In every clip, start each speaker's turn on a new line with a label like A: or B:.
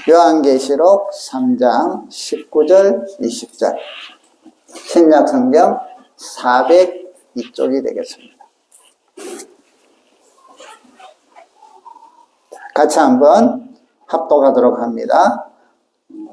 A: 요한계시록 3장 19절 20절 신약성경 402쪽이 되겠습니다. 같이 한번 합독하도록 합니다.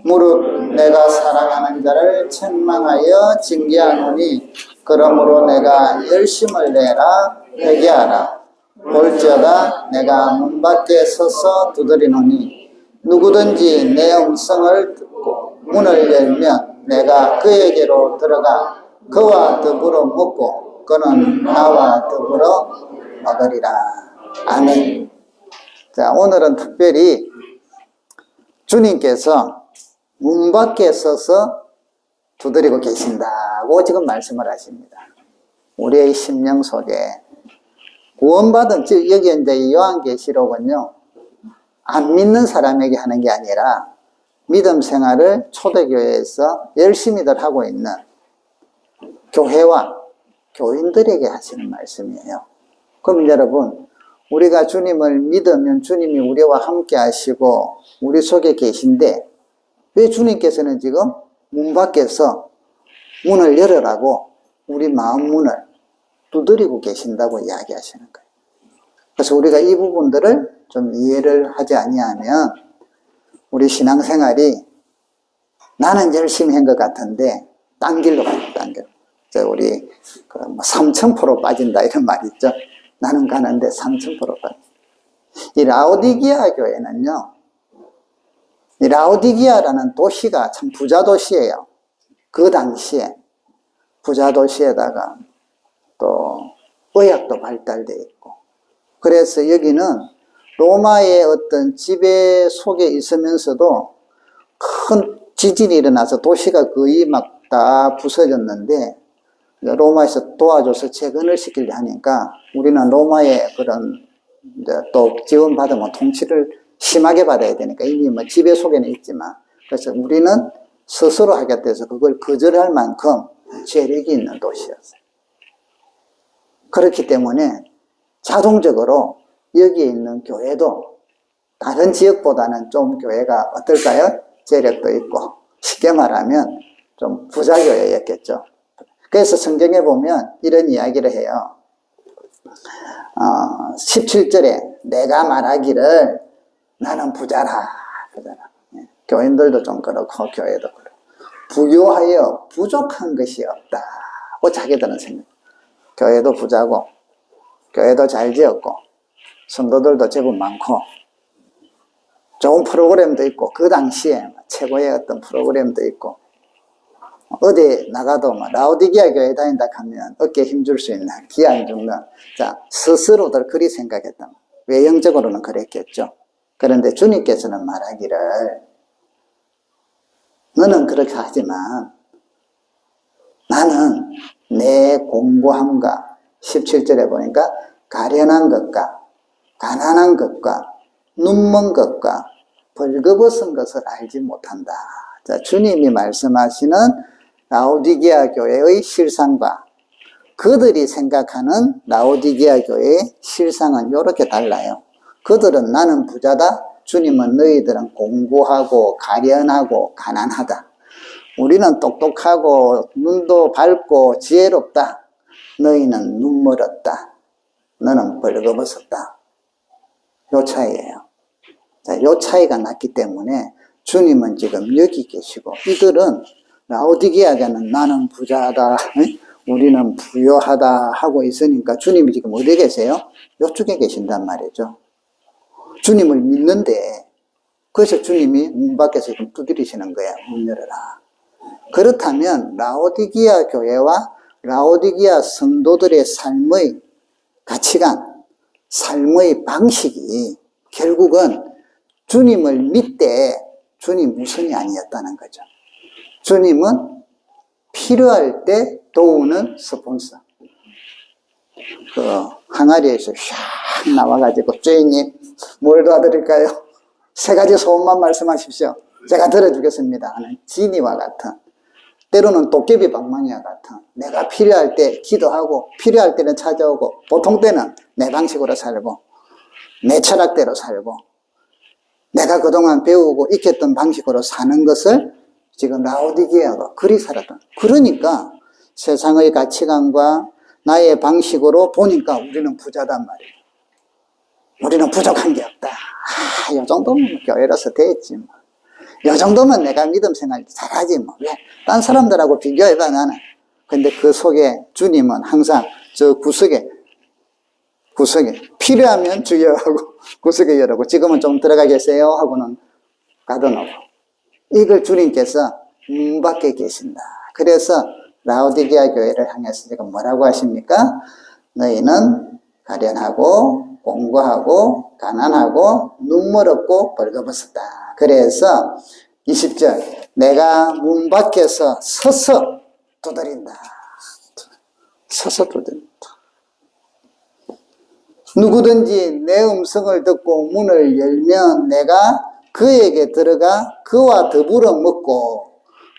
A: 무릇 내가 사랑하는 자를 책망하여 징계하노니 그러므로 내가 열심을 내라 회개하라. 볼지어다 내가 문 밖에 서서 두드리노니 누구든지 내 음성을 듣고 문을 열면 내가 그에게로 들어가 그와 더불어 먹고 그는 나와 더불어 먹으리라. 아멘. 자, 오늘은 특별히 주님께서 문 밖에 서서 두드리고 계신다고 지금 말씀을 하십니다. 우리의 심령 속에 구원받은, 즉 여기 이제 요한계시록은요, 안 믿는 사람에게 하는 게 아니라 믿음 생활을 초대교회에서 열심히들 하고 있는 교회와 교인들에게 하시는 말씀이에요. 그럼 여러분, 우리가 주님을 믿으면 주님이 우리와 함께 하시고 우리 속에 계신데 왜 주님께서는 지금 문 밖에서 문을 열으라고 우리 마음 문을 두드리고 계신다고 이야기하시는 거예요. 그래서 우리가 이 부분들을 좀 이해를 하지 아니하면 우리 신앙생활이 나는 열심히 한 것 같은데 딴 길로 가요, 딴 길로. 우리 3000% 빠진다 이런 말 있죠. 나는 가는데 3000% 빠진다. 이 라오디게아 교회는요, 이 라오디게아라는 도시가 참 부자 도시예요. 그 당시에 부자 도시에다가 또 의학도 발달되어 있고, 그래서 여기는 로마의 어떤 지배 속에 있으면서도 큰 지진이 일어나서 도시가 거의 막 다 부서졌는데 로마에서 도와줘서 재건을 시키려 하니까 우리는 로마의 그런 또 지원받으면 통치를 심하게 받아야 되니까 이미 뭐 지배 속에는 있지만, 그래서 우리는 스스로 하겠다 해서 그걸 거절할 만큼 재력이 있는 도시였어요. 그렇기 때문에 자동적으로 여기에 있는 교회도 다른 지역보다는 좀 교회가 어떨까요? 재력도 있고, 쉽게 말하면 좀 부자 교회였겠죠. 그래서 성경에 보면 이런 이야기를 해요. 17절에 내가 말하기를 나는 부자라. 교인들도 좀 그렇고 교회도 그렇고 부유하여 부족한 것이 없다고 자기들은 생각. 교회도 부자고 교회도 잘 지었고 성도들도 제법 많고 좋은 프로그램도 있고 그 당시에 최고의 어떤 프로그램도 있고 어디 나가도 라오디게아 교회 다닌다 하면 어깨에 힘줄 수 있는 기 안 죽는, 자, 스스로들 그리 생각했다. 외형적으로는 그랬겠죠. 그런데 주님께서는 말하기를 너는 그렇게 하지만 나는 내 공고함과 17절에 보니까 가련한 것과 가난한 것과 눈먼 것과 벌거벗은 것을 알지 못한다. 자, 주님이 말씀하시는 라오디게아 교회의 실상과 그들이 생각하는 라오디게아 교회의 실상은 이렇게 달라요. 그들은 나는 부자다. 주님은 너희들은 공고하고 가련하고 가난하다. 우리는 똑똑하고 눈도 밝고 지혜롭다. 너희는 눈멀었다. 너는 벌거벗었다. 요 차이예요. 자, 요 차이가 났기 때문에 주님은 지금 여기 계시고 이들은 라오디게아는 나는 부자다, 우리는 부유하다 하고 있으니까 주님이 지금 어디 계세요? 이쪽에 계신단 말이죠. 주님을 믿는데 그래서 주님이 문 밖에서 지금 두드리시는 거야. 문 열어라. 그렇다면 라오디게아 교회와 라오디게아 성도들의 삶의 가치관, 삶의 방식이 결국은 주님을 믿되 주님 우선이 아니었다는 거죠. 주님은 필요할 때 도우는 스폰서. 그 항아리에서 샥 나와가지고 주인님 뭘 도와드릴까요? 3가지 소원만 말씀하십시오. 제가 들어주겠습니다 하는 지니와 같은, 때로는 도깨비 방망이와 같은, 내가 필요할 때 기도하고 필요할 때는 찾아오고 보통 때는 내 방식으로 살고 내 철학대로 살고 내가 그동안 배우고 익혔던 방식으로 사는 것을 지금 라오디게아가 그리 살았다. 그러니까 세상의 가치관과 나의 방식으로 보니까 우리는 부자단 말이에요. 우리는 부족한 게 없다. 이 정도면 교회로서 됐지 뭐. 이 정도면 내가 믿음 생활 잘하지 뭐. 왜? 딴 사람들하고 비교해봐 나는. 근데 그 속에 주님은 항상 저 구석에 필요하면 주여 하고 구석에 열어고 지금은 좀 들어가 계세요 하고는 가둬놓고 이걸 주님께서 문 밖에 계신다. 그래서 라오디게아 교회를 향해서 지금 뭐라고 하십니까? 너희는 가련하고 공고하고 가난하고 눈물 없고 벌거벗었다. 그래서 20절 내가 문 밖에서 서서 두드린다. 서서 두드린다. 누구든지 내 음성을 듣고 문을 열면 내가 그에게 들어가 그와 더불어 먹고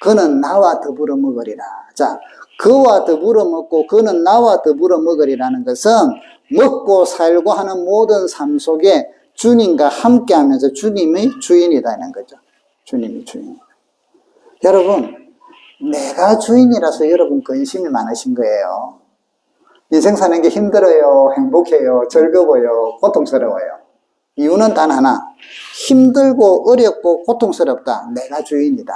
A: 그는 나와 더불어 먹으리라. 자, 그와 더불어 먹고 그는 나와 더불어 먹으리라는 것은 먹고 살고 하는 모든 삶 속에 주님과 함께 하면서 주님의 주인이라는 거죠. 주님이 주인이다. 여러분, 내가 주인이라서 여러분 근심이 많으신 거예요. 인생 사는 게 힘들어요, 행복해요, 즐거워요, 고통스러워요. 이유는 단 하나. 힘들고 어렵고 고통스럽다. 내가 주인이다.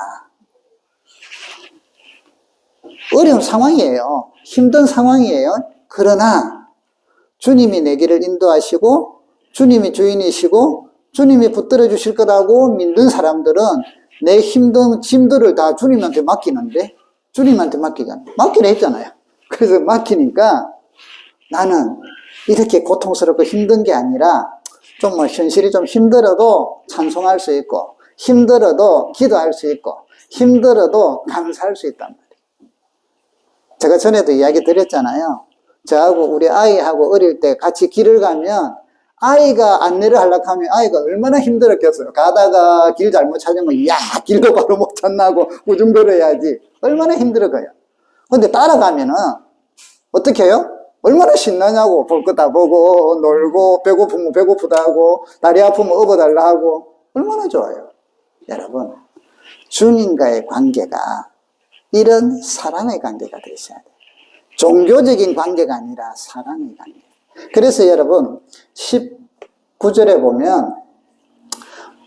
A: 어려운 상황이에요. 힘든 상황이에요. 그러나 주님이 내 길을 인도하시고 주님이 주인이시고 주님이 붙들어 주실 거라고 믿는 사람들은 내 힘든 짐들을 다 주님한테 맡기는데 주님한테 맡기잖아요. 맡기라 했잖아요. 그래서 맡기니까 나는 이렇게 고통스럽고 힘든 게 아니라 좀 현실이 좀 힘들어도 찬송할 수 있고 힘들어도 기도할 수 있고 힘들어도 감사할 수 있단 말이에요. 제가 전에도 이야기 드렸잖아요. 저하고 우리 아이하고 어릴 때 같이 길을 가면 아이가 안내를 하려고 하면 아이가 얼마나 힘들었겠어요. 가다가 길 잘못 찾으면 야 길도 바로 못 찾나고 우중거려야지. 얼마나 힘들어가요. 근데 따라가면은 어떻게 해요? 얼마나 신나냐고. 볼 거 다 보고 놀고 배고프면 배고프다 하고 다리 아프면 업어달라 하고 얼마나 좋아요. 여러분 주님과의 관계가 이런 사랑의 관계가 되셔야 돼요. 종교적인 관계가 아니라 사랑의 관계. 그래서 여러분 19절에 보면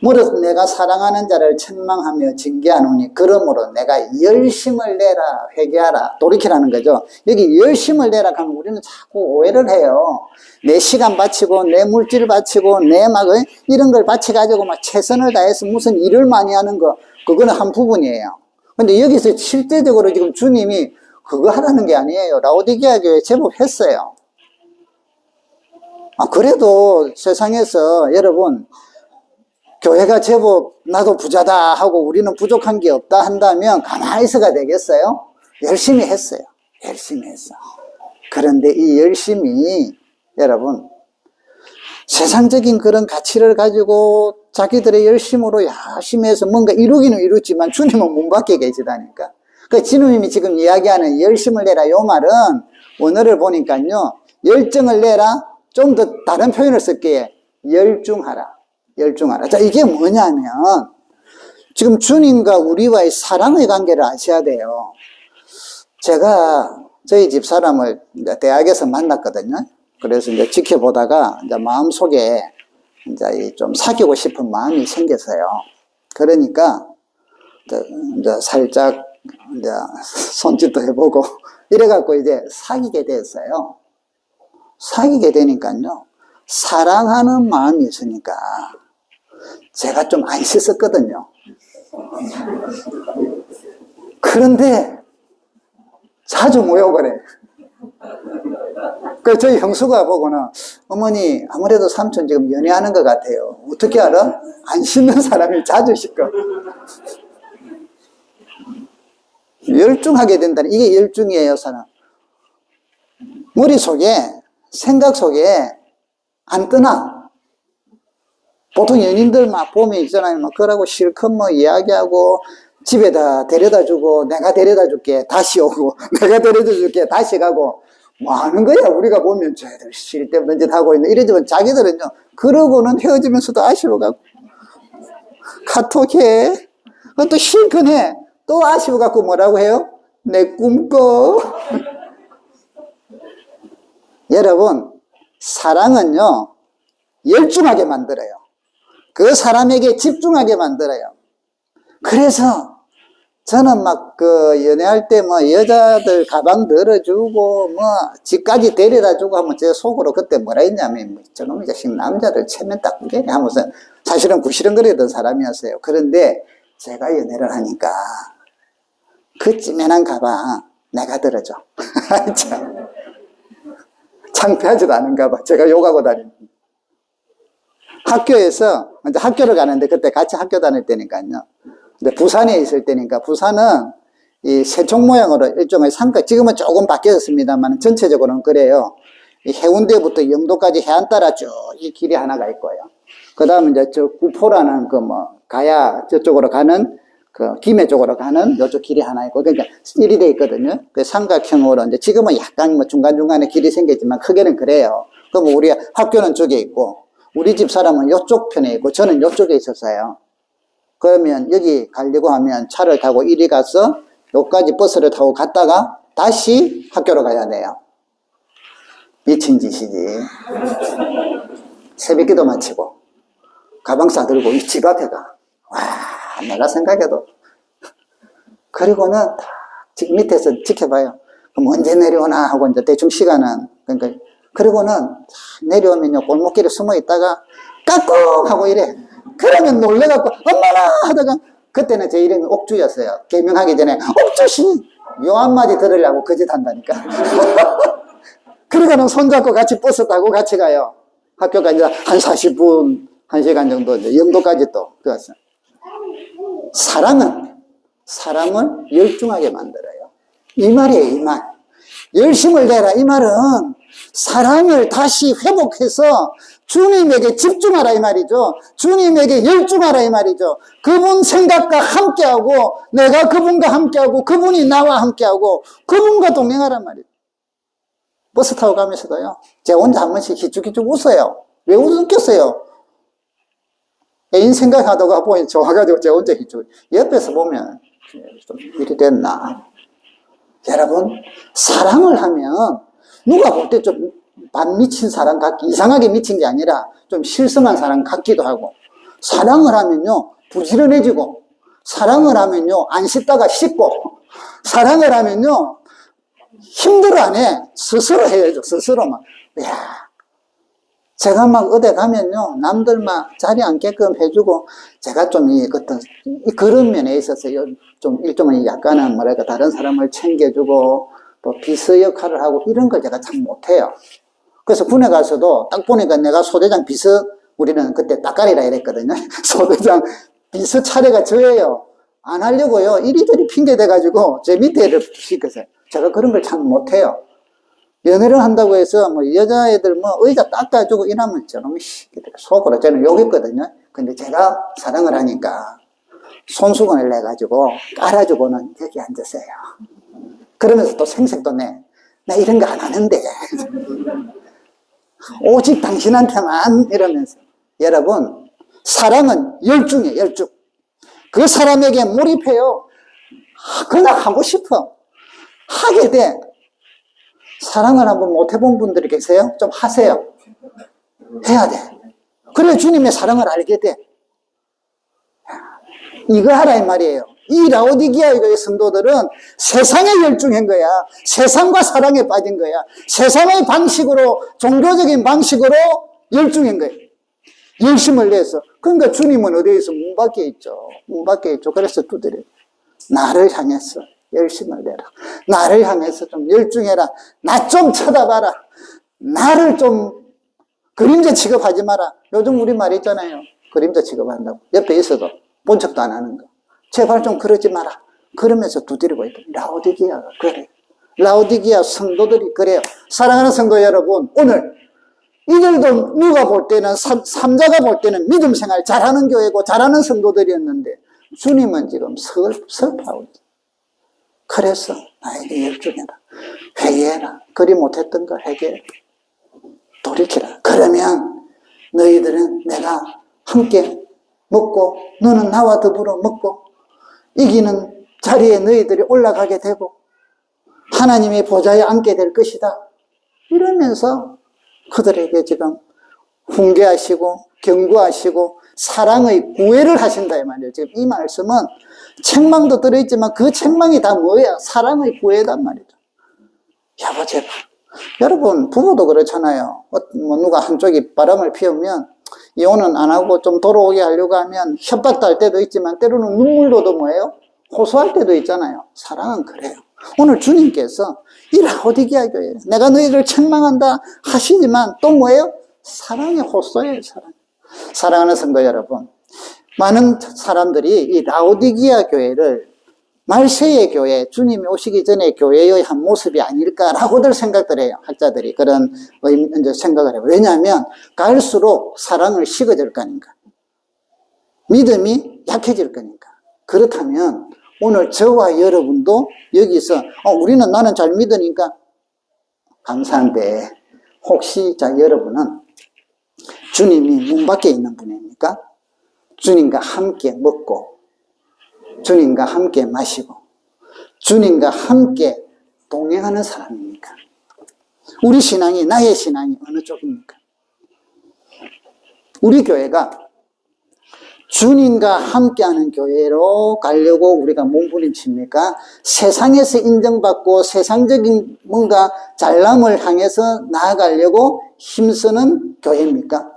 A: 무릇 내가 사랑하는 자를 책망하며 징계하노니 그러므로 내가 열심을 내라 회개하라 돌이키라는 거죠. 여기 열심을 내라 하면 우리는 자꾸 오해를 해요. 내 시간 바치고 내 물질 바치고 내 막 이런 걸 바쳐가지고 막 최선을 다해서 무슨 일을 많이 하는 거 그거는 한 부분이에요. 근데 여기서 실제적으로 지금 주님이 그거 하라는 게 아니에요. 라오디게아 교회 제법 했어요. 그래도 세상에서 여러분 교회가 제법 나도 부자다 하고 우리는 부족한 게 없다 한다면 가만히 있어가 되겠어요? 열심히 했어요. 열심히 했어. 그런데 이 열심히 여러분 세상적인 그런 가치를 가지고 자기들의 열심으로 열심히 해서 뭔가 이루기는 이루지만 주님은 문 밖에 계시다니까. 그 주님이 지금 이야기하는 열심을 내라 요 말은 원어를 보니까요 열정을 내라 좀 더 다른 표현을 쓸게요. 열중하라. 열중하라. 자, 이게 뭐냐면 지금 주님과 우리와의 사랑의 관계를 아셔야 돼요. 제가 저희 집 사람을 이제 대학에서 만났거든요. 그래서 이제 지켜보다가 이제 마음속에 이제 좀 사귀고 싶은 마음이 생겼어요. 그러니까 이제 살짝 이제 손짓도 해보고 이래갖고 이제 사귀게 됐어요. 사귀게 되니까요. 사랑하는 마음이 있으니까 제가 좀 안 씻었거든요. 그런데 자주 모욕을 해. 그 저희 형수가 보고는 어머니 아무래도 삼촌 지금 연애하는 것 같아요. 어떻게 알아? 안 씻는 사람이 자주 씻고. 열중하게 된다는 이게 열중이에요. 사람 머릿속에 생각 속에 안 떠나. 보통 연인들 막 보면 있잖아요. 막 그러고 실컷 뭐 이야기하고 집에다 데려다 주고 내가 데려다 줄게 다시 오고 내가 데려다 줄게 다시 가고 뭐 하는 거야. 우리가 보면 쟤들 쉴 때없는 짓 하고 있는 이러지만 자기들은요 그러고는 헤어지면서도 아쉬워가고 카톡해. 그것도 실컷해. 또 아쉬워갖고 뭐라고 해요? 내 꿈꿔. 여러분, 사랑은요, 열중하게 만들어요. 그 사람에게 집중하게 만들어요. 그래서 저는 막 연애할 때 여자들 가방 들어주고 집까지 데려다주고 하면 제 속으로 그때 뭐라 했냐면 저놈의 자식 남자들 체면 딱 구겨내 하면서 사실은 구시렁거리던 사람이었어요. 그런데 제가 연애를 하니까 그 찌맨한 가방 내가 들어줘. 참. 창피하지도 않은가 봐. 제가 욕하고 다니는. 학교에서 이제 학교를 가는데 그때 같이 학교 다닐 때니까요. 근데 부산에 있을 때니까 부산은 이 새총 모양으로 일종의 산가, 지금은 조금 바뀌었습니다만 전체적으로는 그래요. 이 해운대부터 영도까지 해안 따라 쭉 이 길이 하나가 있고요. 그 다음에 이제 저 구포라는 가야 저쪽으로 가는 김해 쪽으로 가는 요쪽 길이 하나 있고, 그러니까 일이 돼 있거든요. 그 삼각형으로 이제 지금은 약간 중간중간에 길이 생겼지만 크게는 그래요. 그럼 우리 학교는 저기 있고, 우리 집 사람은 요쪽 편에 있고, 저는 요쪽에 있었어요. 그러면 여기 가려고 하면 차를 타고 이리 가서 여기까지 버스를 타고 갔다가 다시 학교로 가야 돼요. 미친 짓이지. 새벽기도 마치고 가방 싸들고 이 집 앞에 가. 와, 내가 생각해도. 그리고는 밑에서 지켜봐요. 그럼 언제 내려오나 하고 이제 대충 시간은, 그러니까 그리고는 내려오면요 골목길에 숨어 있다가 까꿍 하고 이래. 그러면 놀래갖고 엄마나 하다가, 그때는 제 이름이 옥주였어요. 개명하기 전에 옥주씨 요 한마디 들으려고 거짓 한다니까. 그러고는 손잡고 같이 버스 타고 같이 가요. 학교까지 한 40분 1시간 정도 이제 영도까지 또 들었어요. 사랑은 사람을 열중하게 만들어요. 이 말이에요, 이 말. 열심을 내라, 이 말은 사랑을 다시 회복해서 주님에게 집중하라 이 말이죠. 주님에게 열중하라 이 말이죠. 그분 생각과 함께하고, 내가 그분과 함께하고, 그분이 나와 함께하고, 그분과 동행하란 말이죠. 버스 타고 가면서도요, 제가 혼자 한 번씩 희죽희죽 웃어요. 왜 웃겠어요? 애인 생각하다가 보니 좋아가지고 제가 혼자 희죽. 옆에서 보면 좀 이리 됐나. 여러분, 사랑을 하면 누가 볼 때 좀 반 미친 사람 같기, 이상하게 미친 게 아니라 좀 실성한 사람 같기도 하고, 사랑을 하면요 부지런해지고, 사랑을 하면요 안 씻다가 씻고, 사랑을 하면요 힘들어 안 해. 스스로 해야죠. 스스로만. 이야, 제가 막 어디 가면요 남들 막 자리 앉게끔 해주고, 제가 좀 이 그런 면에 있어서요 좀 일종의 약간은 뭐랄까 다른 사람을 챙겨주고 또 비서 역할을 하고 이런 걸 제가 참 못해요. 그래서 군에 가서도 딱 보니까 내가 소대장 비서, 우리는 그때 따까리라 이랬거든요. 소대장 비서 차례가 저예요. 안 하려고요. 이리저리 핑계대가지고 제 밑에 애를 시켰어요. 제가 그런 걸 참 못해요. 연애를 한다고 해서 여자애들 의자 닦아주고 이러면 저놈이 속으로 저는 욕했거든요. 근데 제가 사랑을 하니까 손수건을 내가지고 깔아주고는 여기 앉으세요. 그러면서 또 생색도 내. 나 이런 거 안 하는데. 오직 당신한테만 이러면서. 여러분, 사랑은 열중이에요, 열중. 그 사람에게 몰입해요. 그냥 하고 싶어. 하게 돼. 사랑을 한번 못 해본 분들이 계세요? 좀 하세요. 해야 돼. 그래 주님의 사랑을 알게 돼. 이거 하라 이 말이에요. 이 라오디게아의 성도들은 세상에 열중한 거야. 세상과 사랑에 빠진 거야. 세상의 방식으로, 종교적인 방식으로 열중한 거예요. 열심을 내서. 그러니까 주님은 어디에서 문 밖에 있죠. 문 밖에 있죠. 그래서 두드려요. 나를 향해서 열심을 내라. 나를 향해서 좀 열중해라. 나 좀 쳐다봐라. 나를 좀 그림자 취급하지 마라. 요즘 우리 말 있잖아요. 그림자 취급한다고. 옆에 있어도 본 척도 안 하는 거. 제발 좀 그러지 마라. 그러면서 두드리고 있다. 라오디게아가 그래. 라오디게아 성도들이 그래요. 사랑하는 성도 여러분, 오늘 이들도 누가 볼 때는, 삼자가 볼 때는 믿음 생활 잘하는 교회고 잘하는 성도들이었는데, 주님은 지금 슬퍼하고 있다. 그래서 나에게 열중해라. 회개해라. 그리 못했던 거 회개해라. 돌이키라. 그러면 너희들은 내가 함께 먹고 너는 나와 더불어 먹고 이기는 자리에 너희들이 올라가게 되고 하나님의 보좌에 앉게 될 것이다. 이러면서 그들에게 지금 훈계하시고 경고하시고 사랑의 구애를 하신다 이 말이에요. 지금 이 말씀은 책망도 들어있지만 그 책망이 다 뭐야? 사랑의 구애단 말이죠. 여보 제발. 여러분 부부도 그렇잖아요. 뭐 누가 한쪽이 바람을 피우면 이혼은 안 하고 좀 돌아오게 하려고 하면 협박도 할 때도 있지만 때로는 눈물로도 뭐예요? 호소할 때도 있잖아요. 사랑은 그래요. 오늘 주님께서 이 라오디게아 교회 내가 너희를 책망한다 하시지만 또 뭐예요? 사랑의 호소예요. 사랑하는 성도 여러분, 많은 사람들이 이 라오디게아 교회를 말세의 교회, 주님이 오시기 전에 교회의 한 모습이 아닐까라고들 생각들 해요. 학자들이 그런 이제 생각을 해요. 왜냐하면 갈수록 사랑을 식어질 거니까, 믿음이 약해질 거니까. 그렇다면 오늘 저와 여러분도 여기서 우리는 나는 잘 믿으니까 감사한데 혹시 여러분은 주님이 문 밖에 있는 분입니까? 주님과 함께 먹고 주님과 함께 마시고 주님과 함께 동행하는 사람입니까? 우리 신앙이, 나의 신앙이 어느 쪽입니까? 우리 교회가 주님과 함께하는 교회로 가려고 우리가 몸부림칩니까? 세상에서 인정받고 세상적인 뭔가 잘남을 향해서 나아가려고 힘쓰는 교회입니까?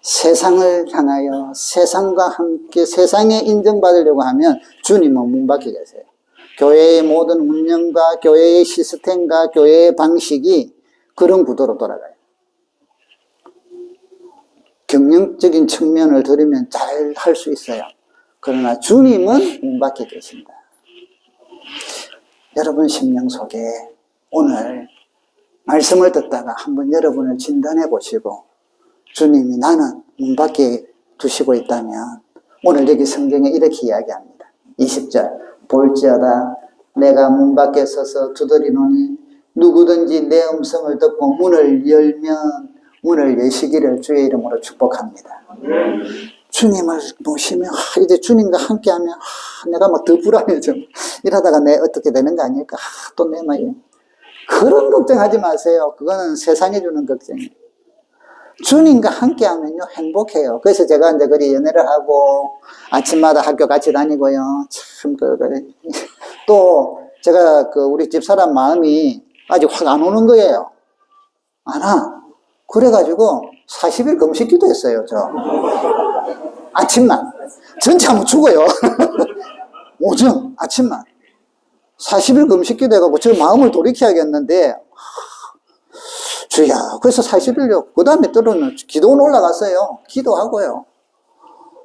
A: 세상을 향하여 세상과 함께 세상에 인정받으려고 하면 주님은 문 밖에 계세요. 교회의 모든 운영과 교회의 시스템과 교회의 방식이 그런 구도로 돌아가요. 경영적인 측면을 들으면 잘 할 수 있어요. 그러나 주님은 문 밖에 계신다. 여러분 심령 속에 오늘 말씀을 듣다가 한번 여러분을 진단해 보시고 주님이 나는 문 밖에 두시고 있다면 오늘 여기 성경에 이렇게 이야기합니다. 20절 볼지어다 내가 문 밖에 서서 두드리노니 누구든지 내 음성을 듣고 문을 열면 문을 여시기를 주의 이름으로 축복합니다. 주님을 모시면 이제 주님과 함께하면 내가 막 더 불안해져. 이러다가 내 어떻게 되는 거 아닐까? 또 내 말이 그런 걱정하지 마세요. 그거는 세상이 주는 걱정이에요. 주님과 함께하면요 행복해요. 그래서 제가 이제 그리 연애를 하고 아침마다 학교 같이 다니고요. 참 또 제가 우리 집 사람 마음이 아직 확 안 오는 거예요. 안 와. 그래가지고 40일 금식 기도했어요. 저 아침만 전체 하면 죽어요. 오전 아침만 40일 금식 기도해가지고 저 마음을 돌이켜야겠는데 주야 그래서 40일요. 그 다음에 때로는 기도는 올라갔어요. 기도하고요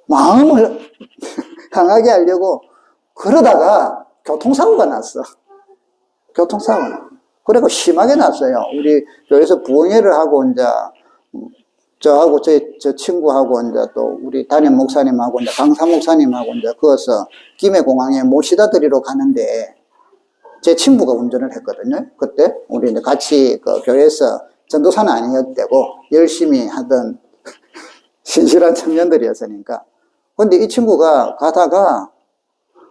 A: 마음을 강하게 하려고 그러다가 교통사고가 났어. 교통사고가 그리고 심하게 났어요. 우리 교회에서 부흥회를 하고 이제 저하고 저 친구하고 이제 또 우리 담임 목사님하고 이제 강사 목사님하고 이제 거기서 김해공항에 모시다 드리러 가는데 제 친구가 운전을 했거든요. 그때 우리 이제 같이 그 교회에서 전도사는 아니었대고 열심히 하던 신실한 청년들이었으니까. 근데 이 친구가 가다가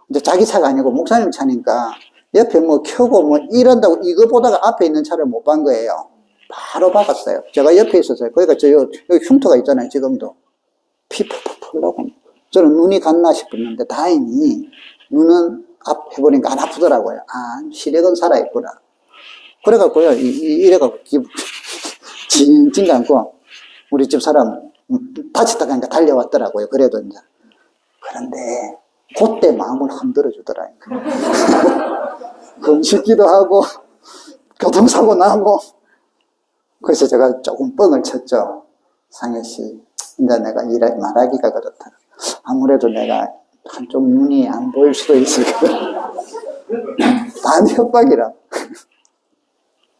A: 이제 자기 차가 아니고 목사님 차니까 옆에 뭐 켜고 뭐 이런다고 이거 보다가 앞에 있는 차를 못 본 거예요. 바로 박았어요. 제가 옆에 있었어요. 그러니까 여기 흉터가 있잖아요. 지금도 피 펄펄 나고 저는 눈이 갔나 싶었는데 다행히 눈은 해보니까 안 아프더라고요. 아 시력은 살아있구나. 그래갖고요 이래갖고 징징 감고 우리 집 사람 다쳤다 가니까 달려왔더라고요. 그래도 이제 그런데 그때 마음을 흔들어 주더라고요. 금식기도 하고 교통사고 나고 그래서 제가 조금 뻥을 쳤죠. 상혜씨 이제 내가 말하기가 그렇다. 아무래도 내가 한쪽 눈이 안 보일 수도 있을 거야. 반 협박이라.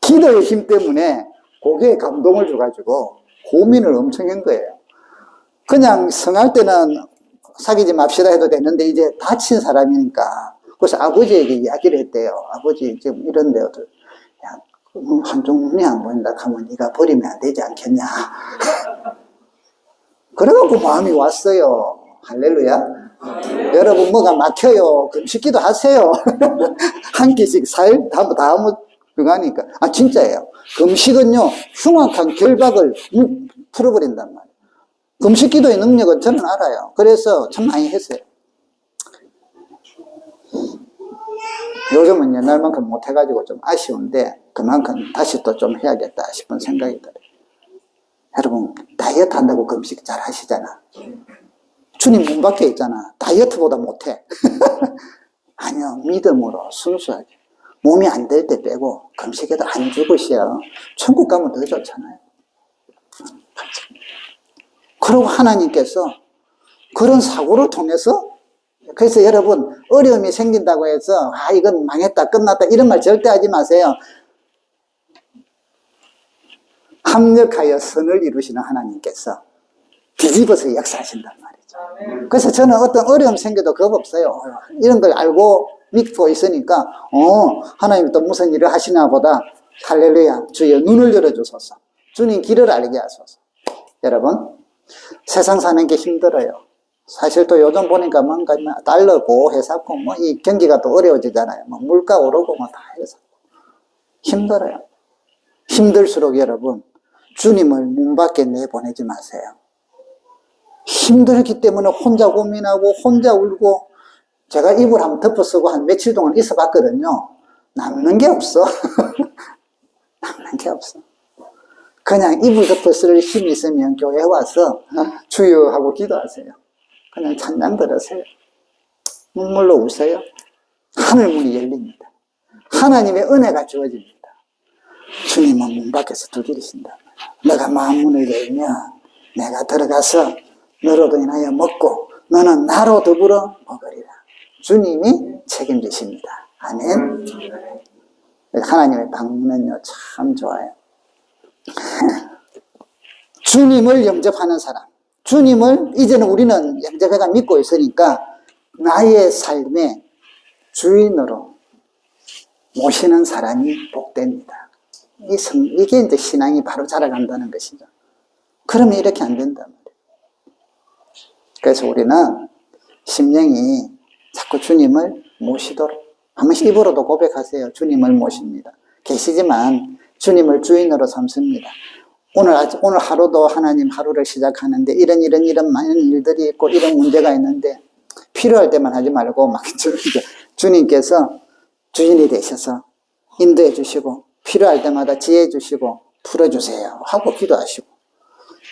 A: 기도의 힘 때문에 거기에 감동을 줘가지고 고민을 엄청 한 거예요. 그냥 성할 때는 사귀지 맙시다 해도 되는데 이제 다친 사람이니까 그래서 아버지에게 이야기를 했대요. 아버지 지금 이런데요. 야, 한쪽 눈이 안 보인다 하면 네가 버리면 안 되지 않겠냐. 그래갖고 마음이 왔어요. 할렐루야. 여러분 뭐가 막혀요. 금식기도 하세요. 한 끼씩 4일 다 그거 하니까. 아, 진짜예요. 금식은요, 흉악한 결박을 풀어버린단 말이에요. 금식기도의 능력은 저는 알아요. 그래서 참 많이 했어요. 요즘은 옛날만큼 못해가지고 좀 아쉬운데, 그만큼 다시 또 좀 해야겠다 싶은 생각이 들어요. 여러분, 다이어트 한다고 금식 잘 하시잖아. 주님 문 밖에 있잖아. 다이어트보다 못해. 아니요, 믿음으로 순수하게. 몸이 안 될 때 빼고, 금식에도 안 죽으셔. 천국 가면 더 좋잖아요. 그리고 하나님께서 그런 사고를 통해서, 그래서 여러분, 어려움이 생긴다고 해서, 아, 이건 망했다, 끝났다, 이런 말 절대 하지 마세요. 합력하여 선을 이루시는 하나님께서 뒤집어서 역사하신단 말이죠. 그래서 저는 어떤 어려움 생겨도 겁 없어요. 이런 걸 알고 믿고 있으니까, 하나님이 또 무슨 일을 하시나 보다. 할렐루야, 주여 눈을 열어주소서. 주님 길을 알게 하소서. 여러분, 세상 사는 게 힘들어요. 사실 또 요즘 보니까 뭔가 달러고 회사고 뭐 이 경기가 또 어려워지잖아요. 뭐 물가 오르고 뭐 다 해서 힘들어요. 힘들수록 여러분, 주님을 문 밖에 내보내지 마세요. 힘들기 때문에 혼자 고민하고 혼자 울고, 제가 이불 한번 덮어쓰고 한 며칠 동안 있어 봤거든요. 남는 게 없어. 남는 게 없어. 그냥 이불 덮어쓸 힘이 있으면 교회 와서 주여 하고 기도하세요. 그냥 찬양 들으세요. 눈물로 우세요. 하늘문이 열립니다. 하나님의 은혜가 주어집니다. 주님은 문 밖에서 두드리신다. 너가 마음문을 열면 내가 들어가서 너로도 인하여 먹고 너는 나로 더불어 먹으리라. 주님이 책임지십니다. 아멘. 하나님의 방문은요, 참 좋아요. 주님을 영접하는 사람, 주님을 이제는 우리는 영접해가 믿고 있으니까 나의 삶의 주인으로 모시는 사람이 복됩니다. 이게 이제 신앙이 바로 자라간다는 것이죠. 그러면 이렇게 안 된단 말이에요. 그래서 우리는 심령이 자꾸 주님을 모시도록, 한 번씩 입으로도 고백하세요. 주님을 모십니다. 계시지만 주님을 주인으로 삼습니다. 오늘 하루도 하나님 하루를 시작하는데 이런 많은 일들이 있고 이런 문제가 있는데 필요할 때만 하지 말고 막 주님께서 주인이 되셔서 인도해 주시고 필요할 때마다 지혜 주시고 풀어주세요 하고 기도하시고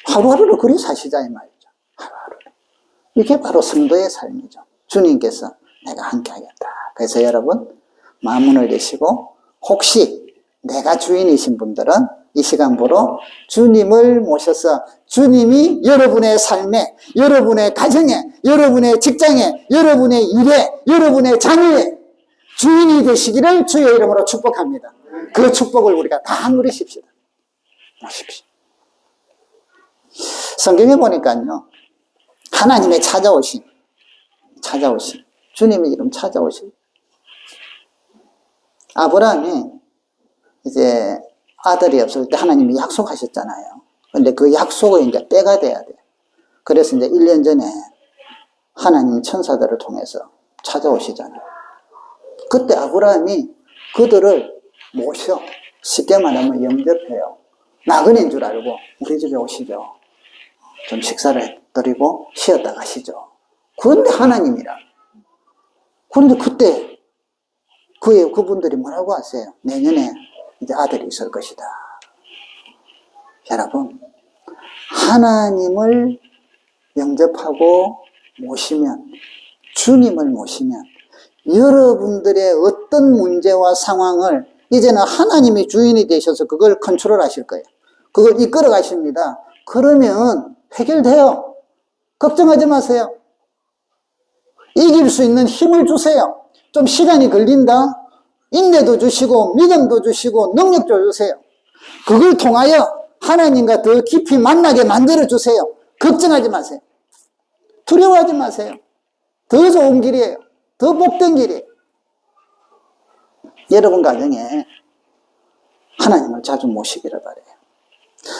A: 하루하루를 그리 사시자 이 말이죠. 하루하루. 이게 바로 성도의 삶이죠. 주님께서 내가 함께 하겠다. 그래서 여러분 마음문을 여시고 혹시 내가 주인이신 분들은 이 시간부로 주님을 모셔서 주님이 여러분의 삶에, 여러분의 가정에, 여러분의 직장에, 여러분의 일에, 여러분의 자녀에 주인이 되시기를 주의 이름으로 축복합니다. 그 축복을 우리가 다 누리십시다. 누리십시오. 성경에 보니까요, 하나님의 찾아오신, 주님의 이름 찾아오신 아브라함이 이제 아들이 없을 때 하나님이 약속하셨잖아요. 근데 그 약속을 이제 때가 돼야 돼요. 그래서 이제 1년 전에 하나님 천사들을 통해서 찾아오시잖아요. 그때 아브라함이 그들을 모셔, 쉽게 말하면 영접해요. 나그네인 줄 알고 우리 집에 오시죠. 좀 식사를 드리고 쉬었다 가시죠. 그런데 하나님이라. 그런데 그때 그분들이 뭐라고 하세요? 내년에 이제 아들이 있을 것이다. 여러분, 하나님을 영접하고 모시면, 주님을 모시면 여러분들의 어떤 문제와 상황을 이제는 하나님이 주인이 되셔서 그걸 컨트롤 하실 거예요. 그걸 이끌어 가십니다. 그러면 해결돼요. 걱정하지 마세요. 이길 수 있는 힘을 주세요. 좀 시간이 걸린다. 인내도 주시고 믿음도 주시고 능력도 주세요. 그걸 통하여 하나님과 더 깊이 만나게 만들어 주세요. 걱정하지 마세요. 두려워하지 마세요. 더 좋은 길이에요. 더 복된 길이에요. 여러분 가정에 하나님을 자주 모시기를 바라요.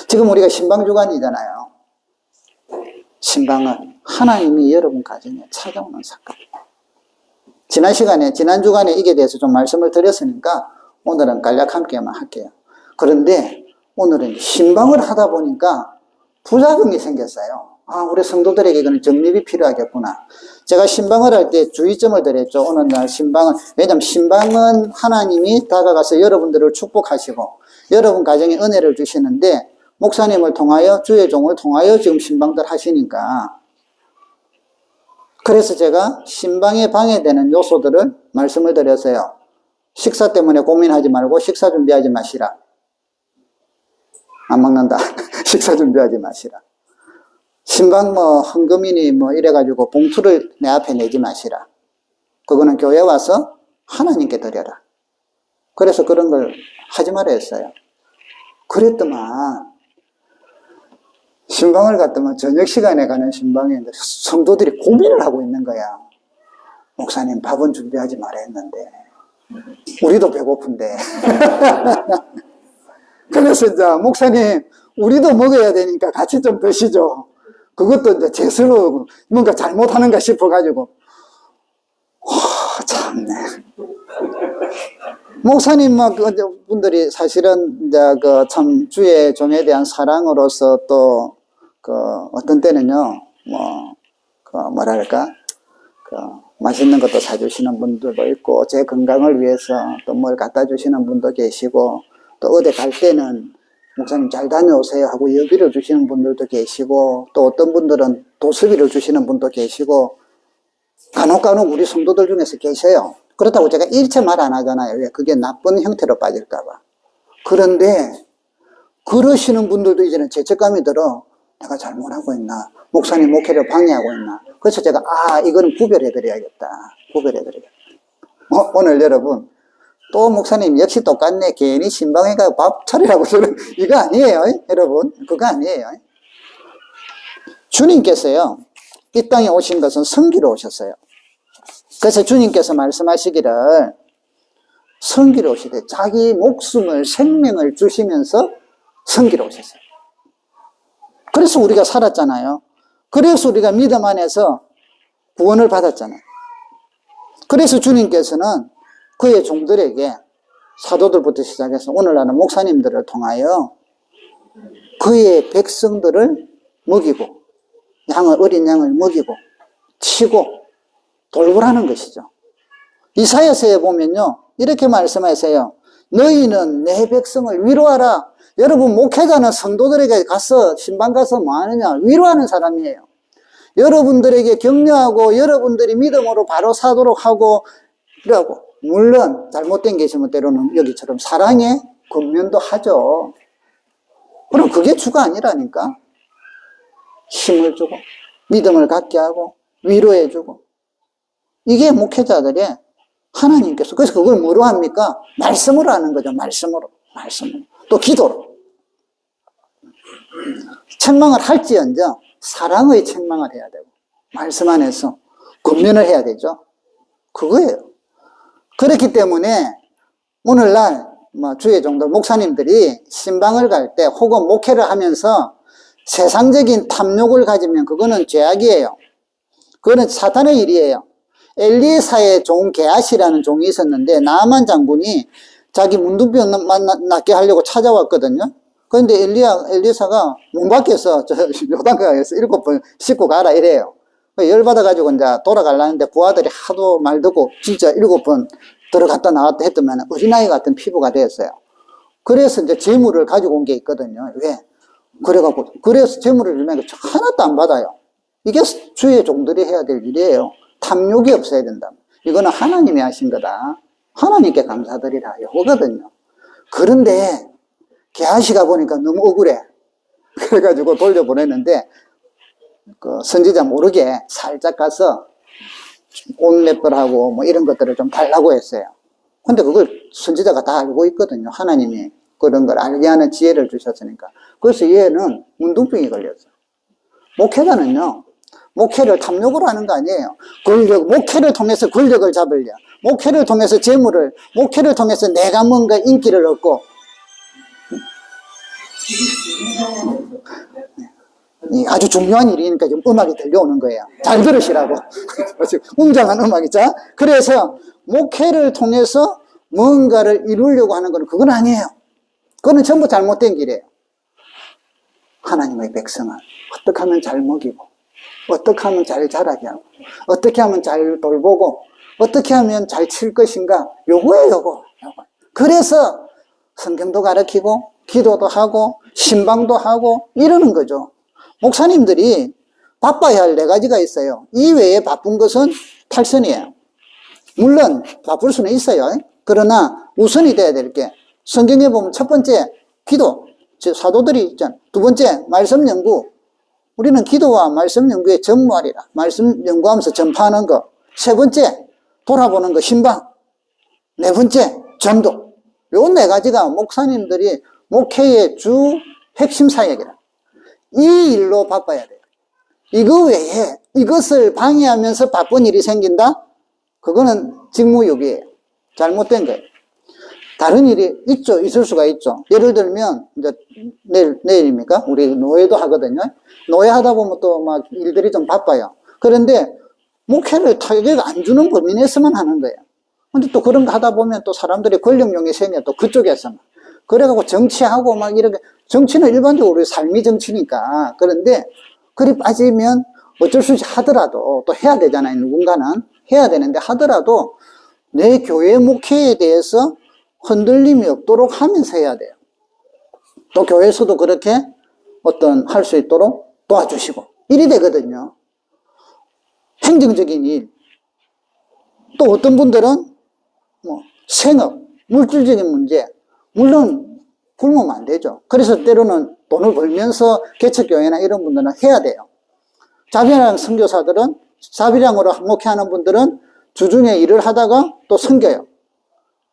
A: 지금 우리가 신방주간이잖아요. 신방을 하나님이 여러분 가정에 찾아오는 사건. 지난 주간에 이게 대해서 좀 말씀을 드렸으니까 오늘은 간략함께만 할게요. 그런데 오늘은 신방을 하다 보니까 부작용이 생겼어요. 아, 우리 성도들에게 이거는 정립이 필요하겠구나. 제가 신방을 할 때 주의점을 드렸죠. 오늘 날 신방은, 왜냐하면 신방은 하나님이 다가가서 여러분들을 축복하시고 여러분 가정에 은혜를 주시는데 목사님을 통하여 주의 종을 통하여 지금 신방들 하시니까, 그래서 제가 신방에 방해되는 요소들을 말씀을 드렸어요. 식사 때문에 고민하지 말고 식사 준비하지 마시라. 안 먹는다. 식사 준비하지 마시라. 신방 헌금이니 이래가지고 봉투를 내 앞에 내지 마시라. 그거는 교회 와서 하나님께 드려라. 그래서 그런 걸 하지 말아 했어요. 그랬더만 신방을 갔더만 저녁 시간에 가는 신방에 성도들이 고민을 하고 있는 거야. 목사님, 밥은 준비하지 말아 했는데 우리도 배고픈데. 그래서 이제 목사님, 우리도 먹어야 되니까 같이 좀 드시죠. 그것도 이제 제 스스로 뭔가 잘못하는가 싶어가지고. 참네. 목사님 분들이 사실은 이제 참 주의 종에 대한 사랑으로서 또 어떤 때는요, 맛있는 것도 사주시는 분들도 있고, 제 건강을 위해서 또 뭘 갖다 주시는 분도 계시고, 또 어디 갈 때는 목사님 잘 다녀오세요 하고 여비를 주시는 분들도 계시고, 또 어떤 분들은 도수비를 주시는 분도 계시고, 간혹 우리 성도들 중에서 계셔요. 그렇다고 제가 일체 말 안 하잖아요. 왜? 그게 나쁜 형태로 빠질까봐. 그런데 그러시는 분들도 이제는 죄책감이 들어. 내가 잘못하고 있나? 목사님 목회를 방해하고 있나? 그래서 제가 이거는 구별해드려야겠다. 오늘 여러분, 또 목사님 역시 똑같네. 괜히 신방에 가서 밥 차리라고 저는 이거 아니에요. 여러분, 그거 아니에요. 주님께서요, 이 땅에 오신 것은 섬기러 오셨어요. 그래서 주님께서 말씀하시기를 섬기러 오시되 자기 목숨을, 생명을 주시면서 섬기러 오셨어요. 그래서 우리가 살았잖아요. 그래서 우리가 믿음 안에서 구원을 받았잖아요. 그래서 주님께서는 그의 종들에게, 사도들부터 시작해서 오늘날은 목사님들을 통하여 그의 백성들을 먹이고, 어린 양을 먹이고 치고 돌보라는 것이죠. 이사야서에 보면요, 이렇게 말씀하세요. 너희는 내 백성을 위로하라. 여러분, 목회자는 성도들에게 가서 신방 가서 뭐 하느냐? 위로하는 사람이에요. 여러분들에게 격려하고 여러분들이 믿음으로 바로 사도록 하고 이러고, 물론 잘못된 게 있으면 때로는 여기처럼 사랑의 권면도 하죠. 그럼 그게 주가 아니라니까. 힘을 주고 믿음을 갖게 하고 위로해 주고, 이게 목회자들의 하나님께서, 그래서 그걸 뭐로 합니까? 말씀으로 하는 거죠. 말씀으로. 또 기도로. 책망을 할지언정 사랑의 책망을 해야 되고, 말씀 안에서 권면을 해야 되죠. 그거예요. 그렇기 때문에 오늘날 주의 종들, 목사님들이 신방을 갈 때 혹은 목회를 하면서 세상적인 탐욕을 가지면 그거는 죄악이에요. 그거는 사탄의 일이에요. 엘리사의 종 게하시라는 종이 있었는데 나아만 장군이 자기 문둥병 낫게 하려고 찾아왔거든요. 그런데 엘리사가 문 밖에서 요단강에서 7번 씻고 가라 이래요. 열받아가지고 이제 돌아가려는데 부하들이 하도 말 듣고 진짜 7번 들어갔다 나왔다 했더니 어린아이 같은 피부가 되었어요. 그래서 이제 재물을 가지고 온 게 있거든요. 왜? 그래서 재물을 주면 하나도 안 받아요. 이게 주의 종들이 해야 될 일이에요. 탐욕이 없어야 된다. 이거는 하나님이 하신 거다. 하나님께 감사드리라. 이거거든요. 그런데 게하시가 보니까 너무 억울해. 그래가지고 돌려보냈는데 선지자 모르게 살짝 가서 옷 몇 벌하고 이런 것들을 좀 달라고 했어요. 근데 그걸 선지자가 다 알고 있거든요. 하나님이 그런 걸 알게 하는 지혜를 주셨으니까. 그래서 얘는 문둥병이 걸렸어요. 목회자는요, 목회를 탐욕으로 하는 거 아니에요. 목회를 통해서 권력을 잡으려, 목회를 통해서 재물을, 목회를 통해서 내가 뭔가 인기를 얻고. 이 아주 중요한 일이니까 지금 음악이 들려오는 거예요. 잘 들으시라고. 웅장한 음악이죠. 그래서 목회를 통해서 뭔가를 이루려고 하는 건 그건 아니에요. 그거는 전부 잘못된 길이에요. 하나님의 백성은 어떻게 하면 잘 먹이고, 어떻게 하면 잘 자라게 하고, 어떻게 하면 잘 돌보고, 어떻게 하면 잘 칠 것인가? 요거예요, 요거. 그래서 성경도 가르치고, 기도도 하고, 신방도 하고, 이러는 거죠. 목사님들이 바빠야 할 4가지가 있어요. 이 외에 바쁜 것은 탈선이에요. 물론 바쁠 수는 있어요. 그러나 우선이 돼야 될 게, 성경에 보면 첫 번째 기도, 사도들이 있잖아요. 두 번째 말씀 연구. 우리는 기도와 말씀 연구에 전무하리라. 말씀 연구하면서 전파하는 거. 세 번째 돌아보는 거, 신방. 네 번째 전도. 요 4가지가 목사님들이 목회의 주 핵심 사역이라. 이 일로 바빠야 돼요. 이거 외에 이것을 방해하면서 바쁜 일이 생긴다? 그거는 직무유기예요. 잘못된 거예요. 다른 일이 있죠. 있을 수가 있죠. 예를 들면 이제 내일입니까? 우리 노예도 하거든요. 노예 하다 보면 또 막 일들이 좀 바빠요. 그런데 목회를 타격 안 주는 범위 내에서만 하는 거예요. 근데 또 그런 거 하다 보면 또 사람들이 권력용이 생겨 또 그쪽에서만. 그래갖고 정치하고 막 이렇게, 정치는 일반적으로 우리 삶이 정치니까. 그런데 그리 빠지면 어쩔 수 없이 하더라도 또 해야 되잖아요. 누군가는 해야 되는데 하더라도 내 교회 목회에 대해서 흔들림이 없도록 하면서 해야 돼요. 또 교회에서도 그렇게 할 수 있도록 도와주시고 일이 되거든요. 행정적인 일. 또 어떤 분들은 생업, 물질적인 문제. 물론 굶으면 안 되죠. 그래서 때로는 돈을 벌면서 개척교회나 이런 분들은 해야 돼요. 자비랑 선교사들은, 자비랑으로 목회하는 분들은 주중에 일을 하다가 또 선교해요.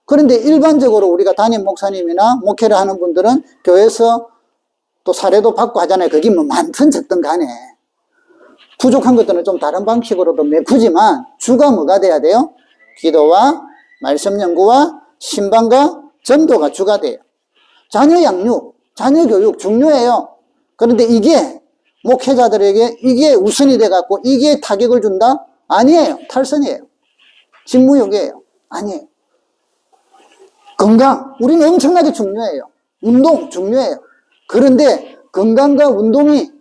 A: 그런데 일반적으로 우리가 담임 목사님이나 목회를 하는 분들은 교회에서 또 사례도 받고 하잖아요. 그게 뭐 많든 적든 간에. 부족한 것들은 좀 다른 방식으로도 메꾸지만 주가 뭐가 돼야 돼요? 기도와 말씀 연구와 신방과 전도가 주가 돼요. 자녀 양육, 자녀 교육 중요해요. 그런데 이게 목회자들에게 이게 우선이 돼갖고 이게 타격을 준다? 아니에요. 탈선이에요. 직무유기예요. 아니에요. 건강, 우리는 엄청나게 중요해요. 운동 중요해요. 그런데 건강과 운동이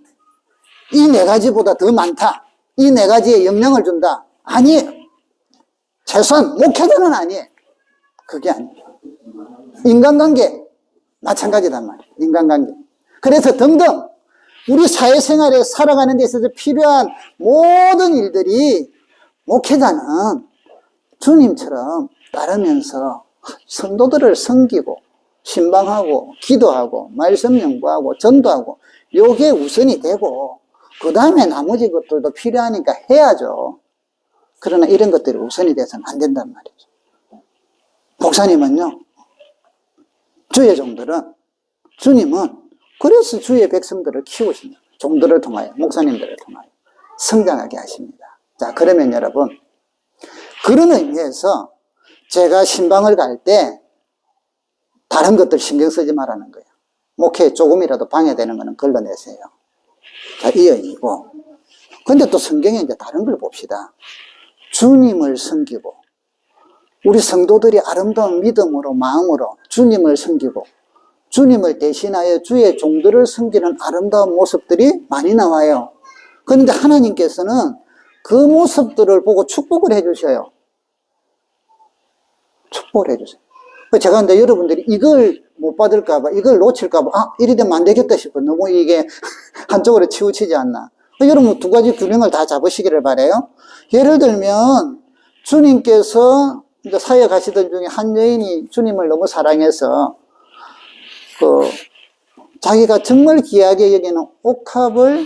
A: 이 4가지보다 더 많다. 이 4가지에 영향을 준다. 아니에요. 최소한 목회자는 아니에요. 그게 아니에요. 인간관계 마찬가지단 말이에요. 인간관계. 그래서 등등 우리 사회생활에 살아가는 데 있어서 필요한 모든 일들이 목회자는 주님처럼 따르면서 성도들을 섬기고 신방하고 기도하고 말씀 연구하고 전도하고 요게 우선이 되고 그 다음에 나머지 것들도 필요하니까 해야죠. 그러나 이런 것들이 우선이 돼서는 안 된단 말이죠. 목사님은요, 주의 종들은, 주님은 그래서 주의 백성들을 키우십니다. 종들을 통하여, 목사님들을 통하여 성장하게 하십니다. 자, 그러면 여러분, 그런 의미에서 제가 신방을 갈 때 다른 것들 신경 쓰지 말라는 거예요. 목회에 조금이라도 방해되는 거는 걸러내세요. 자, 이 의미고. 근데 또 성경에 이제 다른 걸 봅시다. 주님을 섬기고, 우리 성도들이 아름다운 믿음으로, 마음으로 주님을 섬기고, 주님을 대신하여 주의 종들을 섬기는 아름다운 모습들이 많이 나와요. 그런데 하나님께서는 그 모습들을 보고 축복을 해주셔요. 축복을 해주세요. 제가 근데 여러분들이 이걸 못 받을까봐, 이걸 놓칠까봐, 이리 되면 안 되겠다 싶어. 너무 이게 한쪽으로 치우치지 않나. 여러분 2가지 균형을 다 잡으시기를 바라요. 예를 들면, 주님께서 이제 사역하시던 중에 한 여인이 주님을 너무 사랑해서, 자기가 정말 귀하게 여기는 옥합을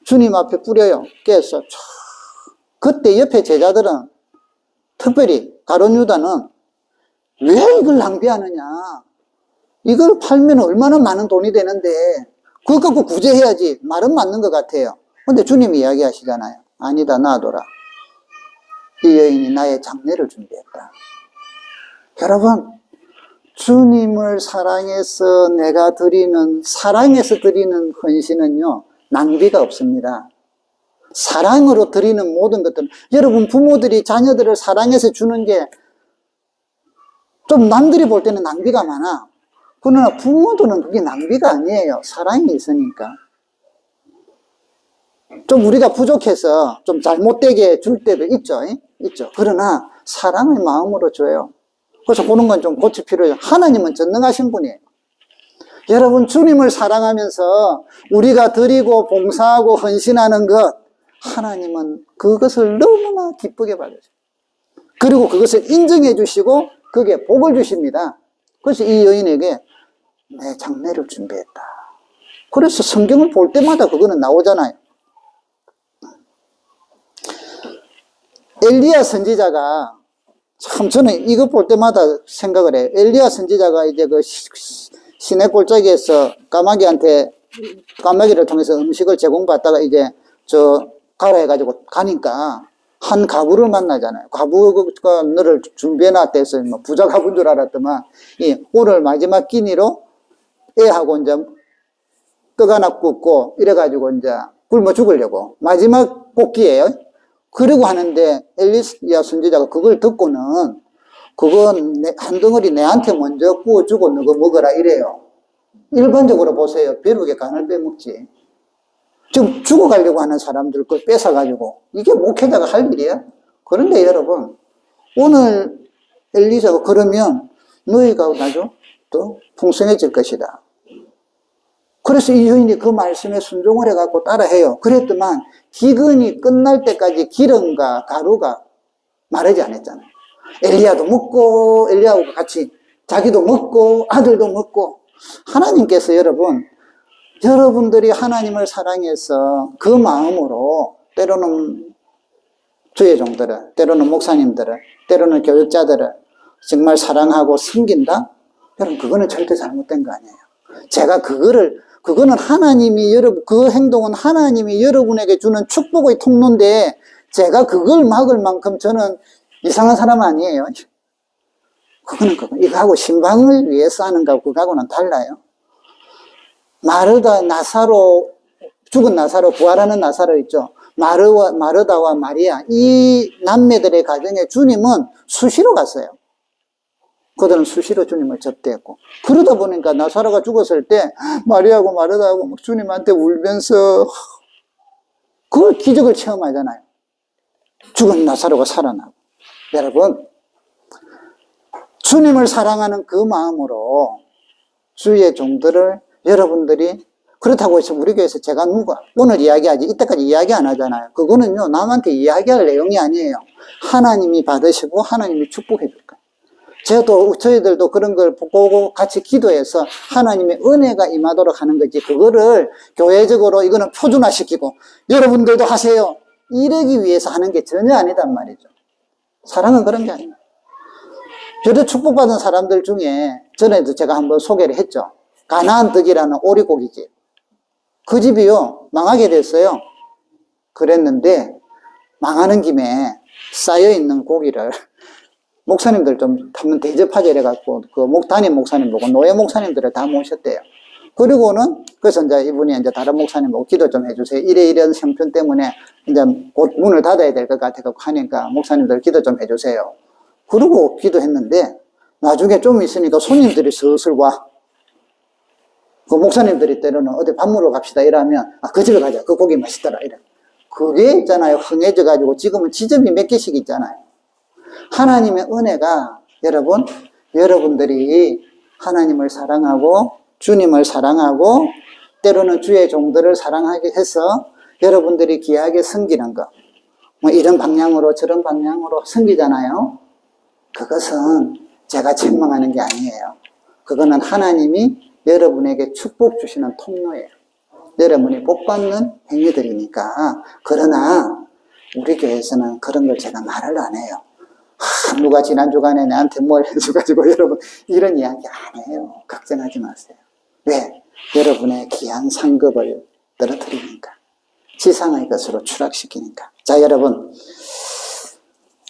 A: 주님 앞에 뿌려요. 깨서. 그때 옆에 제자들은, 특별히 가룟 유다는 왜 이걸 낭비하느냐. 이걸 팔면 얼마나 많은 돈이 되는데 그거 갖고 구제해야지. 말은 맞는 것 같아요. 근데 주님이 이야기하시잖아요. 아니다, 놔둬라. 이 여인이 나의 장례를 준비했다. 여러분, 주님을 사랑해서 내가 드리는, 사랑해서 드리는 헌신은요, 낭비가 없습니다. 사랑으로 드리는 모든 것들은, 여러분 부모들이 자녀들을 사랑해서 주는 게 좀 남들이 볼 때는 낭비가 많아. 그러나 부모들은 그게 낭비가 아니에요. 사랑이 있으니까. 좀 우리가 부족해서 좀 잘못되게 줄 때도 있죠. 있죠. 그러나 사랑의 마음으로 줘요. 그래서 그런 건 좀 고칠 필요해요. 하나님은 전능하신 분이에요. 여러분 주님을 사랑하면서 우리가 드리고 봉사하고 헌신하는 것, 하나님은 그것을 너무나 기쁘게 받으셔요. 그리고 그것을 인정해 주시고 그게 복을 주십니다. 그래서 이 여인에게 내 장례를 준비했다. 그래서 성경을 볼 때마다 그거는 나오잖아요. 엘리야 선지자가, 참 저는 이거 볼 때마다 생각을 해요. 엘리야 선지자가 이제 그 시내 골짜기에서 까마귀를 통해서 음식을 제공받다가 이제 가라 해가지고 가니까 한 과부를 만나잖아요. 과부가 너를 준비해놨다 해서 뭐 부자 과부인 줄 알았더만, 오늘 마지막 끼니로 애하고 이제 떡 하나 굽고 이래가지고 이제 굶어 죽으려고. 마지막 곡기예요. 그러고 하는데 엘리야 선지자가 그걸 듣고는 그건 한 덩어리 내한테 먼저 구워주고 너가 먹어라 이래요. 일반적으로 보세요. 벼룩에 간을 빼먹지. 지금 죽어가려고 하는 사람들 걸 뺏어가지고 이게 목회자가 할 일이야? 그런데 여러분, 오늘 엘리사가 그러면 너희가 나중 또 풍성해질 것이다. 그래서 이 여인이 그 말씀에 순종을 해갖고 따라해요. 그랬더만 기근이 끝날 때까지 기름과 가루가 마르지 않았잖아요. 엘리야도 먹고 엘리야하고 같이 자기도 먹고 아들도 먹고. 하나님께서 여러분들이 하나님을 사랑해서 그 마음으로 때로는 주의 종들을, 때로는 목사님들을, 때로는 교육자들을 정말 사랑하고 섬긴다? 여러분 그거는 절대 잘못된 거 아니에요. 제가 그거는 하나님이 그 행동은 하나님이 여러분에게 주는 축복의 통로인데 제가 그걸 막을 만큼 저는 이상한 사람 아니에요. 이거하고 신방을 위해서 하는 거하고 그거하고는 달라요. 죽은 나사로, 부활하는 나사로 있죠. 마르다와 마리아, 이 남매들의 가정에 주님은 수시로 갔어요. 그들은 수시로 주님을 접대했고, 그러다 보니까 나사로가 죽었을 때 마리아하고 마르다하고 막 주님한테 울면서 그 기적을 체험하잖아요. 죽은 나사로가 살아나고. 여러분, 주님을 사랑하는 그 마음으로 주의 종들을 여러분들이, 그렇다고 해서 우리 교회에서 제가 오늘 이야기하지 이때까지 이야기 안 하잖아요. 그거는요 남한테 이야기할 내용이 아니에요. 하나님이 받으시고 하나님이 축복해 줄 거예요. 저희들도 그런 걸 보고 같이 기도해서 하나님의 은혜가 임하도록 하는 거지, 그거를 교회적으로 이거는 표준화시키고 여러분들도 하세요 이러기 위해서 하는 게 전혀 아니단 말이죠. 사랑은 그런 게 아니에요. 저도 축복받은 사람들 중에 전에도 제가 한번 소개를 했죠. 가나안 덕이라는 오리고기집. 그 집이요 망하게 됐어요. 그랬는데 망하는 김에 쌓여있는 고기를 목사님들 좀 한번 대접하자 이래갖고 담임 목사님 보고 노예 목사님들을 다 모셨대요. 그리고는 그래서 이제 이분이 이제 다른 목사님 보고 기도 좀 해주세요. 이런 형편 때문에 이제 곧 문을 닫아야 될 것 같아서 하니까 목사님들 기도 좀 해주세요. 그러고 기도했는데 나중에 좀 있으니까 손님들이 슬슬 와. 그 목사님들이 때로는 어디 밥 먹으러 갑시다 이러면 그 집에 가자. 그 고기 맛있더라 이래. 그게 있잖아요. 흥해져 가지고 지금은 지점이 몇 개씩 있잖아요. 하나님의 은혜가 여러분들이 하나님을 사랑하고 주님을 사랑하고 때로는 주의 종들을 사랑하게 해서 여러분들이 귀하게 섬기는 것, 뭐 이런 방향으로 저런 방향으로 섬기잖아요. 그것은 제가 책망하는 게 아니에요. 그거는 하나님이 여러분에게 축복 주시는 통로예요. 여러분이 복받는 행위들이니까. 그러나 우리 교회에서는 그런 걸 제가 말을 안 해요. 누가 지난 주간에 나한테 뭘 해줘가지고 여러분 이런 이야기 안 해요. 걱정하지 마세요. 왜? 여러분의 귀한 상급을 떨어뜨리니까. 지상의 것으로 추락시키니까. 자, 여러분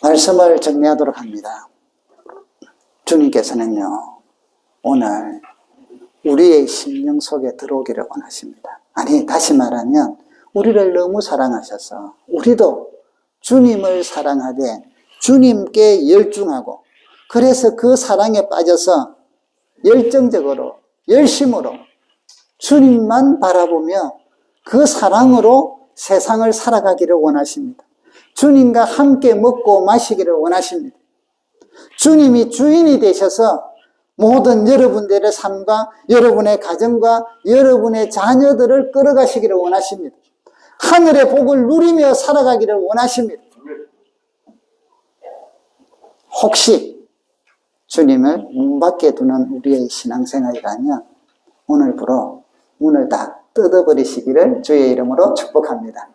A: 말씀을 정리하도록 합니다. 주님께서는요 오늘 우리의 심령 속에 들어오기를 원하십니다. 아니, 다시 말하면 우리를 너무 사랑하셔서 우리도 주님을 사랑하되 주님께 열중하고, 그래서 그 사랑에 빠져서 열정적으로 열심으로 주님만 바라보며 그 사랑으로 세상을 살아가기를 원하십니다. 주님과 함께 먹고 마시기를 원하십니다. 주님이 주인이 되셔서 모든 여러분들의 삶과 여러분의 가정과 여러분의 자녀들을 끌어가시기를 원하십니다. 하늘의 복을 누리며 살아가기를 원하십니다. 혹시 주님을 문 밖에 두는 우리의 신앙생활이라면 오늘부로 문을 다 뜯어버리시기를 주의 이름으로 축복합니다.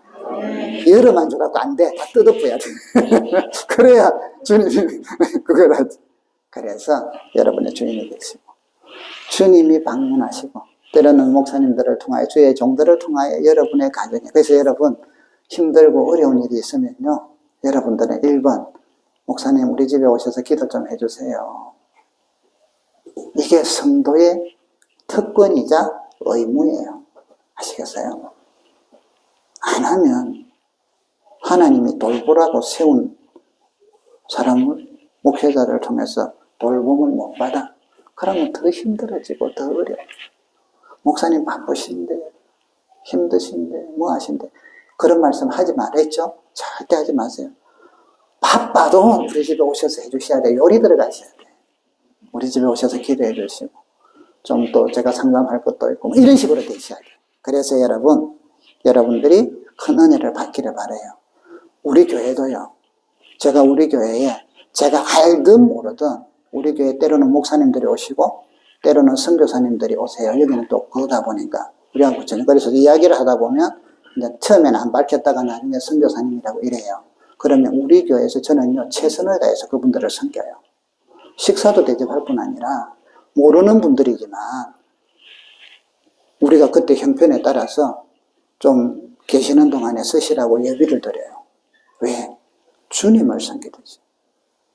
A: 열어만 줘갖고 안 돼. 다 뜯어버려야 돼. 그래야 주님이 그걸 하지. 그래서 여러분의 주인이 되시고, 주님이 방문하시고, 때로는 목사님들을 통하여, 주의 종들을 통하여 여러분의 가정에, 그래서 여러분 힘들고 어려운 일이 있으면요, 여러분들은 1번, 목사님 우리 집에 오셔서 기도 좀 해주세요. 이게 성도의 특권이자 의무예요. 아시겠어요? 안 하면 하나님이 돌보라고 세운 사람을, 목회자를 통해서 돌봄을 못 받아. 그러면 더 힘들어지고 더 어려워. 목사님 바쁘신데, 힘드신데, 뭐 하신데. 그런 말씀 하지 말랬죠? 절대 하지 마세요. 바빠도 우리 집에 오셔서 해주셔야 돼요. 요리 들어가셔야 돼요. 우리 집에 오셔서 기도해 주시고, 좀 또 제가 상담할 것도 있고, 뭐 이런 식으로 되셔야 돼요. 그래서 여러분, 여러분들이 큰 은혜를 받기를 바라요. 우리 교회도요, 제가 우리 교회에, 제가 알든 모르든 우리 교회 때로는 목사님들이 오시고 때로는 선교사님들이 오세요. 여기는 또 그러다 보니까 우리하고 전혀, 그래서 이야기를 하다 보면 이제 처음에는 안 밝혔다가 나중에 선교사님이라고 이래요. 그러면 우리 교회에서 저는요, 최선을 다해서 그분들을 섬겨요. 식사도 대접할 뿐 아니라 모르는 분들이지만 우리가 그때 형편에 따라서 좀 계시는 동안에 쓰시라고 예비를 드려요. 왜? 주님을 섬기듯이.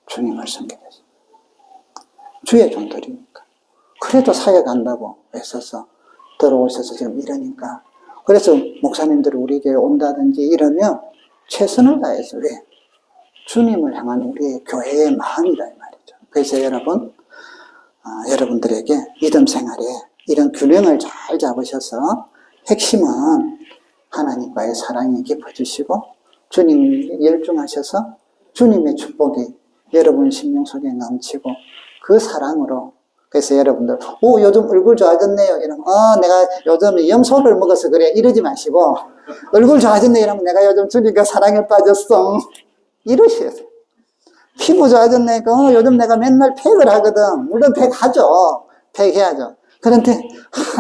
A: 주님을 섬기듯이. 주의 종들이니까. 그래도 사역한다고 애써서 들어오셔서 지금 이러니까. 그래서 목사님들이 우리 교회에 온다든지 이러면 최선을 다해서, 왜? 주님을 향한 우리의 교회의 마음이다 이 말이죠. 그래서 여러분, 여러분들에게 믿음 생활에 이런 균형을 잘 잡으셔서 핵심은 하나님과의 사랑이 깊어지시고 주님이 열중하셔서 주님의 축복이 여러분 심령 속에 넘치고 그 사랑으로, 그래서 여러분들 요즘 얼굴 좋아졌네요 이러면 내가 요즘 염소를 먹어서 그래 이러지 마시고, 얼굴 좋아졌네 이러면 내가 요즘 주님과 사랑에 빠졌어 이러셔야 돼요. 피부 좋아졌네, 요즘 내가 맨날 팩을 하거든. 물론 팩하죠. 팩해야죠. 그런데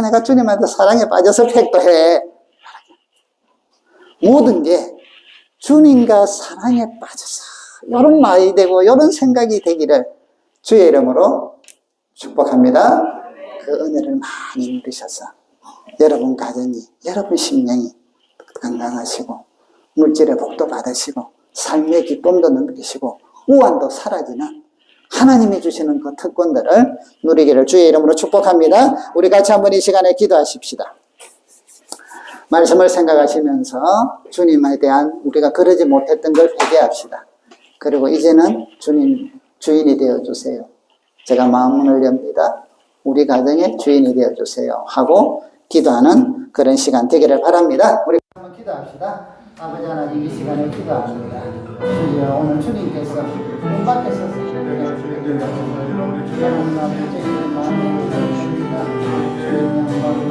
A: 내가 주님한테 사랑에 빠져서 팩도 해. 모든 게 주님과 사랑에 빠져서 이런 말이 되고 이런 생각이 되기를 주의 이름으로 축복합니다. 그 은혜를 많이 누리셔서 여러분 가정이, 여러분 심령이 건강하시고 물질의 복도 받으시고 삶의 기쁨도 느끼시고 우환도 사라지는 하나님이 주시는 그 특권들을 누리기를 주의 이름으로 축복합니다. 우리 같이 한번 이 시간에 기도하십시다. 말씀을 생각하시면서 주님에 대한 우리가 그러지 못했던 걸 회개합시다. 그리고 이제는 주님 주인이 되어주세요. 제가 마음문을 엽니다. 우리 가정의 주인이 되어주세요 하고 기도하는 그런 시간 되기를 바랍니다. 우리 한번 기도합시다. 아버지 하나님, 이 시간에 기도합니다. 주여, 오늘 주님께서 문 밖에 서서 하나님 아버지 의 마음을 주십니다. 주님 영광을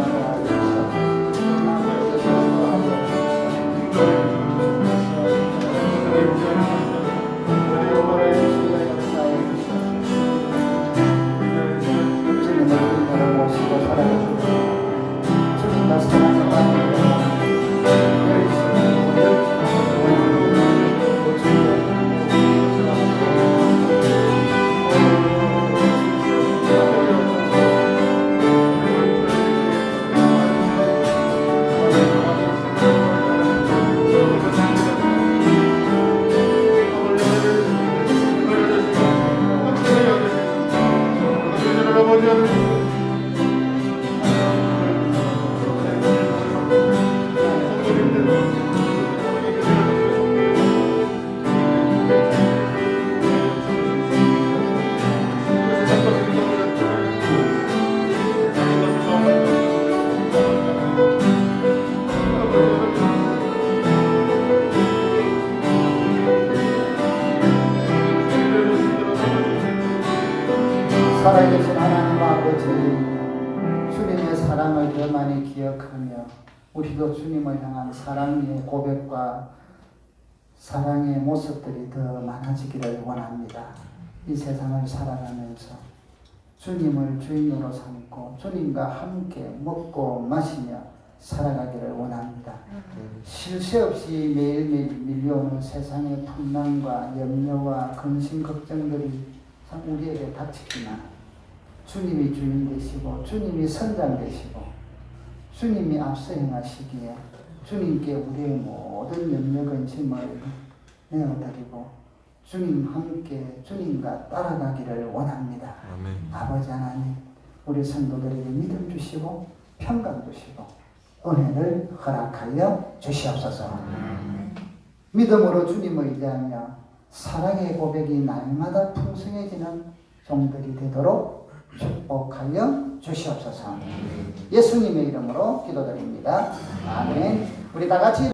A: 살아계신 하나님 아버지, 주님의 사랑을 더 많이 기억하며 우리도 주님을 향한 사랑의 고백과 사랑의 모습들이 더 많아지기를 원합니다. 이 세상을 살아가면서 주님을 주인으로 삼고 주님과 함께 먹고 마시며 살아가기를 원합니다. 쉴 새 없이 매일매일 밀려오는 세상의 풍랑과 염려와 근심 걱정들이 참 우리에게 닥치지만 주님이 주인 되시고 주님이 선장 되시고 주님이 앞서 행하시기에 주님께 우리의 모든 염려 근심을 내어드리고 주님 함께 주님과 따라가기를 원합니다.
B: 아멘.
A: 아버지 하나님, 우리 성도들에게 믿음 주시고 평강 주시고 은혜를 허락하여 주시옵소서. 믿음으로 주님을 의지하며 사랑의 고백이 날마다 풍성해지는 종들이 되도록 축복하여 주시옵소서. 예수님의 이름으로 기도드립니다. 아멘. 우리 다 같이